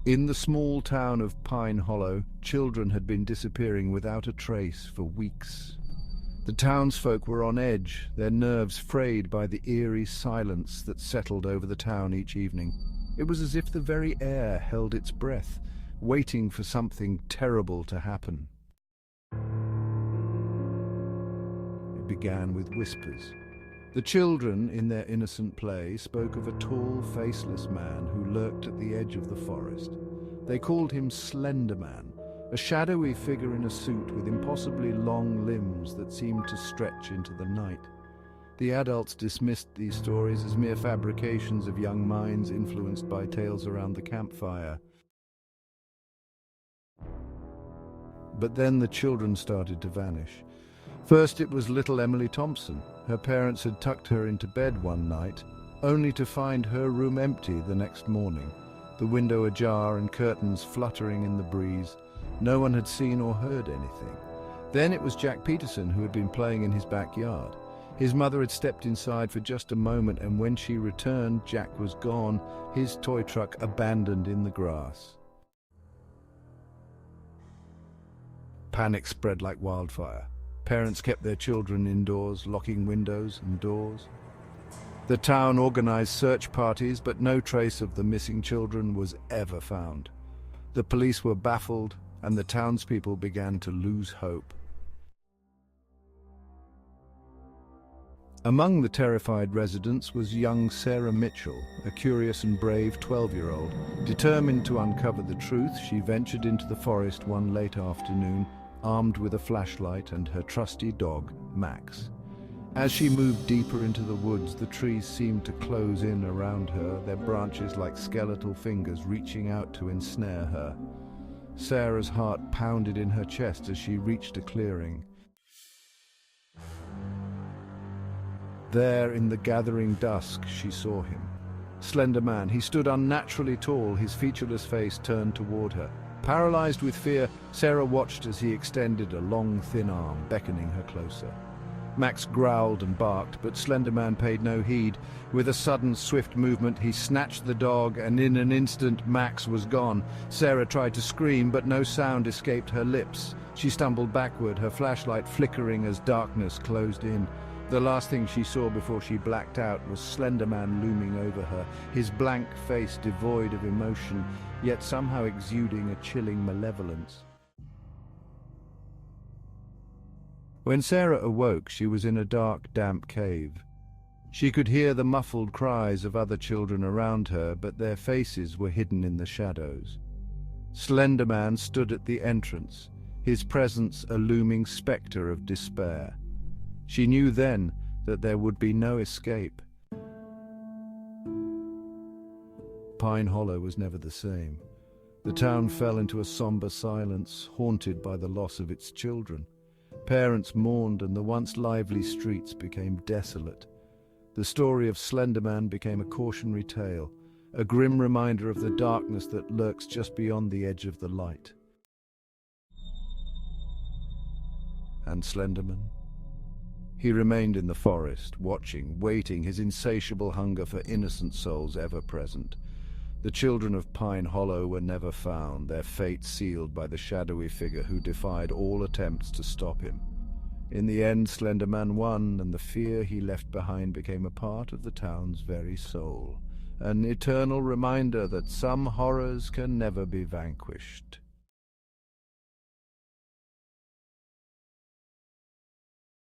In the small town of Pine Hollow, children had been disappearing without a trace for weeks. The townsfolk were on edge, their nerves frayed by the eerie silence that settled over the town each evening. It was as if the very air held its breath, waiting for something terrible to happen. It began with whispers. The children, in their innocent play, spoke of a tall, faceless man who lurked at the edge of the forest. They called him Slenderman, a shadowy figure in a suit with impossibly long limbs that seemed to stretch into the night. The adults dismissed these stories as mere fabrications of young minds influenced by tales around the campfire. But then the children started to vanish. First it was little Emily Thompson. Her parents had tucked her into bed one night, only to find her room empty the next morning, the window ajar and curtains fluttering in the breeze. No one had seen or heard anything. Then it was Jack Peterson, who had been playing in his backyard. His mother had stepped inside for just a moment, and when she returned, Jack was gone, his toy truck abandoned in the grass. Panic spread like wildfire. Parents kept their children indoors, locking windows and doors. The town organized search parties, but no trace of the missing children was ever found. The police were baffled, and the townspeople began to lose hope. Among the terrified residents was young Sarah Mitchell, a curious and brave 12-year-old. Determined to uncover the truth, she ventured into the forest one late afternoon, armed with a flashlight and her trusty dog, Max. As she moved deeper into the woods, the trees seemed to close in around her, their branches like skeletal fingers reaching out to ensnare her. Sarah's heart pounded in her chest as she reached a clearing. There, in the gathering dusk, she saw him. Slender man, he stood unnaturally tall, his featureless face turned toward her. Paralyzed with fear, Sarah watched as he extended a long, thin arm, beckoning her closer. Max growled and barked, but Slenderman paid no heed. With a sudden, swift movement, he snatched the dog, and in an instant, Max was gone. Sarah tried to scream, but no sound escaped her lips. She stumbled backward, her flashlight flickering as darkness closed in. The last thing she saw before she blacked out was Slenderman looming over her, his blank face devoid of emotion, yet somehow exuding a chilling malevolence. When Sarah awoke, she was in a dark, damp cave. She could hear the muffled cries of other children around her, but their faces were hidden in the shadows. Slenderman stood at the entrance, his presence a looming spectre of despair. She knew then that there would be no escape. Pine Hollow was never the same. The town fell into a somber silence, haunted by the loss of its children. Parents mourned, and the once lively streets became desolate. The story of Slenderman became a cautionary tale, a grim reminder of the darkness that lurks just beyond the edge of the light. And Slenderman? He remained in the forest, watching, waiting, his insatiable hunger for innocent souls ever present. The children of Pine Hollow were never found, their fate sealed by the shadowy figure who defied all attempts to stop him. In the end, Slenderman won, and the fear he left behind became a part of the town's very soul, an eternal reminder that some horrors can never be vanquished.